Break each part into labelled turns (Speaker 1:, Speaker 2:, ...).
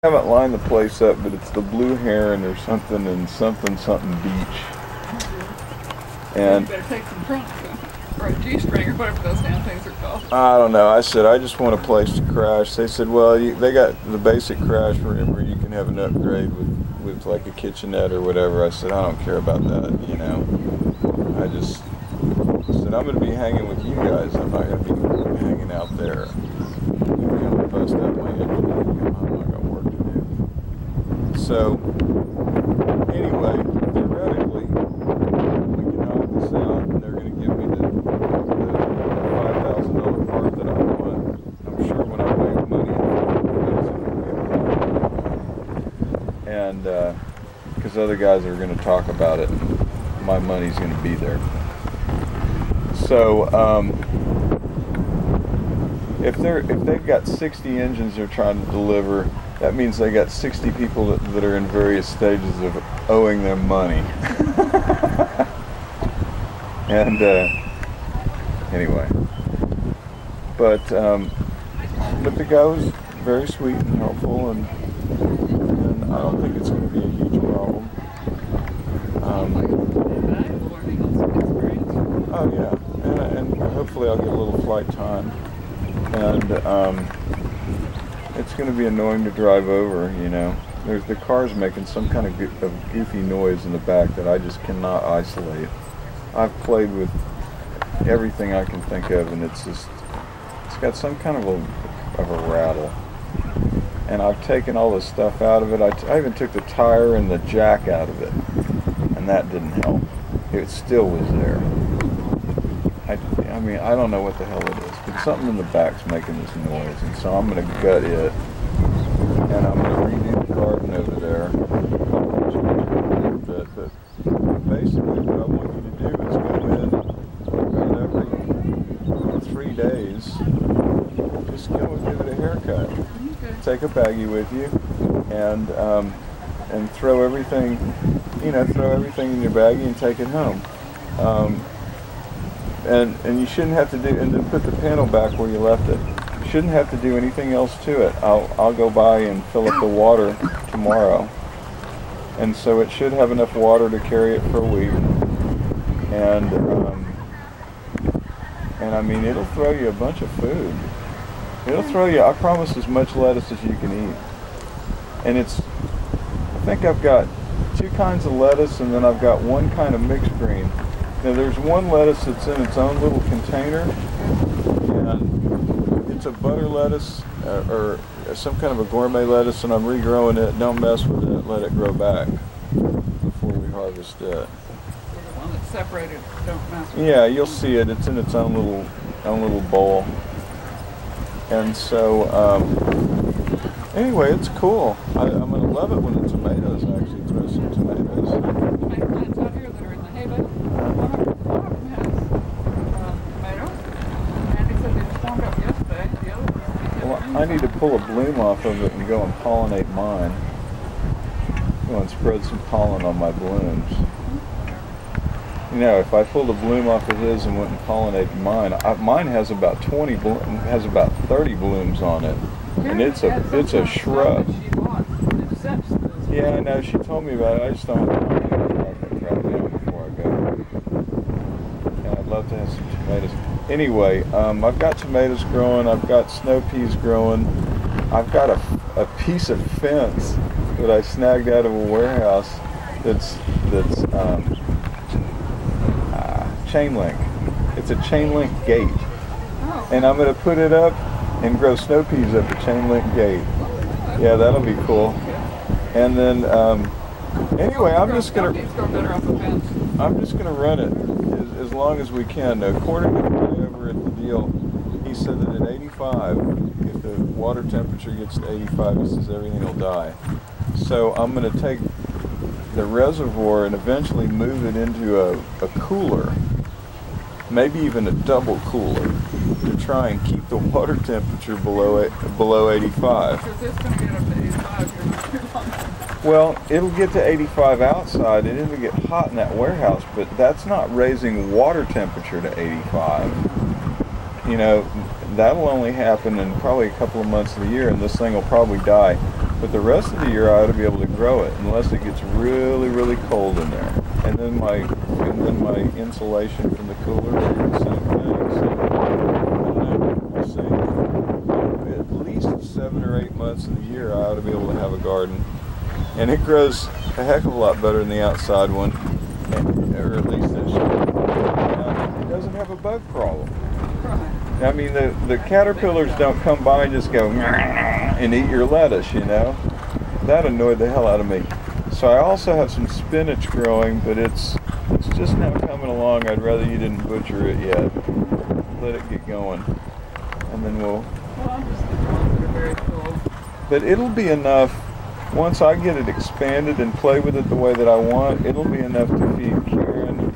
Speaker 1: I haven't lined the place up, but it's the Blue Heron or something and something beach. And
Speaker 2: you better take some trunks or a G-string or whatever those damn things are called.
Speaker 1: I don't know. I said I just want a place to crash. They said, well, they got the basic crash room where you can have an upgrade with like a kitchenette or whatever. I said I don't care about that, you know. I just said I'm going to be hanging with you guys. I'm not going to be hanging out there. I'm going to bust out my engine. I'm not going to work to do. So anyway, theoretically, we can knock this out, and they're going to give me the $5,000 part that I want. I'm sure when I make money, and because other guys are going to talk about it, and my money's going to be there. So if they've got 60 engines they're trying to deliver, that means they got 60 people that are in various stages of owing them money. And anyway, but the guy was very sweet and helpful, and I don't think it's going to be a huge problem. Oh yeah, and hopefully I'll get a little flight time, and it's going to be annoying to drive over, you know. The car's making some kind of goofy noise in the back that I just cannot isolate. I've played with everything I can think of, and it's got some kind of a rattle. And I've taken all the stuff out of it. I even took the tire and the jack out of it, and that didn't help. It still was there. I mean, I don't know what the hell it is, but something in the back's making this noise, and so I'm going to gut it, and I'm going to redo the garden over there, a little bit, but basically what I want you to do is go in about every 3 days, just go and give it a haircut. Okay. Take a baggie with you, and throw everything, throw everything in your baggie and take it home. And you shouldn't have to do, and then put the panel back where you left it. You shouldn't have to do anything else to it. I'll go by and fill up the water tomorrow, and so it should have enough water to carry it for a week. And I mean, it'll throw you a bunch of food. It'll throw you, I promise, as much lettuce as you can eat. And I think I've got 2 kinds of lettuce, and then I've got 1 kind of mixed green. Now there's one lettuce that's in its own little container, and it's a butter lettuce or some kind of a gourmet lettuce, and I'm regrowing it. Don't mess with it, let it grow back before we harvest it.
Speaker 2: The one that's separated, don't mess with it.
Speaker 1: Yeah, you'll see it. It's in its own little bowl. And so anyway, it's cool. I'm going to love it when the tomatoes actually throw some tomatoes.
Speaker 2: Tomato plants out here that are in the hay bed. One of them has tomatoes. Andy said they just warmed up yesterday. The other one.
Speaker 1: Well, I need to pull a bloom off of it and go and pollinate mine. Go and spread some pollen on my blooms. You know, if I pulled a bloom off of his and went and pollinated mine, mine has about 30 blooms on it, and it's a shrub. Yeah, I know. She told me about it. I just don't have time to track that crap down before I go. And I'd love to have some tomatoes. Anyway, I've got tomatoes growing. I've got snow peas growing. I've got a piece of fence that I snagged out of a warehouse that's chain link. It's a chain link gate.
Speaker 2: Oh.
Speaker 1: And I'm going to put it up and grow snow peas at the chain link gate. Yeah, that'll be cool. And then anyway, I'm just gonna run it as long as we can. According to the guy over at the deal, he said that at 85, if the water temperature gets to 85, he says everything will die. So I'm going to take the reservoir and eventually move it into a cooler, maybe even a double cooler, to try and keep the water temperature below 85.
Speaker 2: Because it's going to get up to 85 here not too long.
Speaker 1: Well, it'll get to 85 outside, and it'll get hot in that warehouse, but that's not raising water temperature to 85. You know, that'll only happen in probably a couple of months of the year, and this thing will probably die But the rest of the year I ought to be able to grow it unless it gets really, really cold in there. And then my insulation from the cooler will do the same thing. So we'll see. At least 7 or 8 months of the year I ought to be able to have a garden. And it grows a heck of a lot better than the outside one. Or at least it should. It doesn't have a bug problem. I mean, the caterpillars don't come by and just go and eat your lettuce, you know. That annoyed the hell out of me. So I also have some spinach growing, but it's just now coming along. I'd rather you didn't butcher it yet. Let it get going, and then we'll.
Speaker 2: Well, I'm just the ones that are very cool.
Speaker 1: But it'll be enough. Once I get it expanded and play with it the way that I want, it'll be enough to feed Karen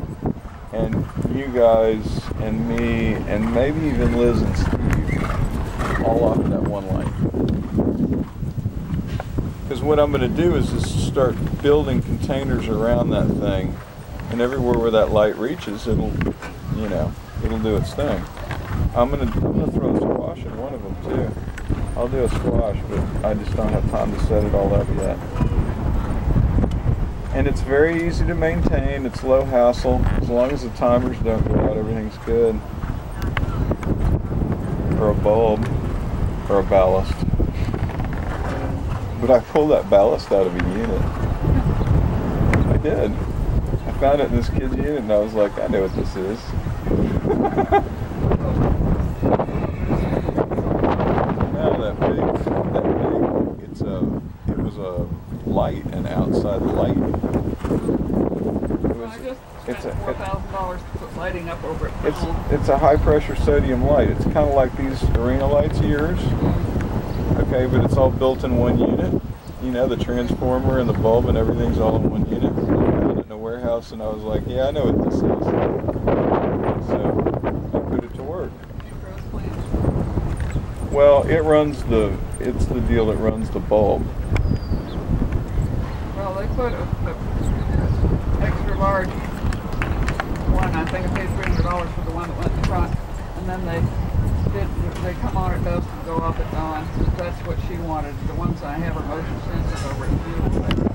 Speaker 1: and you guys and me and maybe even Liz and Steve all off of that one light. Because what I'm going to do is just start building containers around that thing, and everywhere where that light reaches, it'll do its thing. I'm gonna throw a squash in one of them too. I'll do a squash, but I just don't have time to set it all up yet. And it's very easy to maintain. It's low hassle. As long as the timers don't go out, everything's good. Or a bulb, or a ballast. But I pulled that ballast out of a unit. I did. I found it in this kid's unit, and I was like, I know what this is. It was a light, an outside light.
Speaker 2: I just spent $4,000 to put lighting up over it.
Speaker 1: It's a high pressure sodium light. It's kind of like these arena lights of yours. Okay, but it's all built in one unit. You know, the transformer and the bulb and everything's all in one unit. I found it in a warehouse, and I was like, yeah, I know what this is. So I put it to work. Well, it's the deal that runs the bulb.
Speaker 2: Well, they put a extra large one. I think I paid $300 for the one that went in the front, and then they come on at dusk and go off at dawn. So that's what she wanted. The ones I have are motion sensitive over at fuel.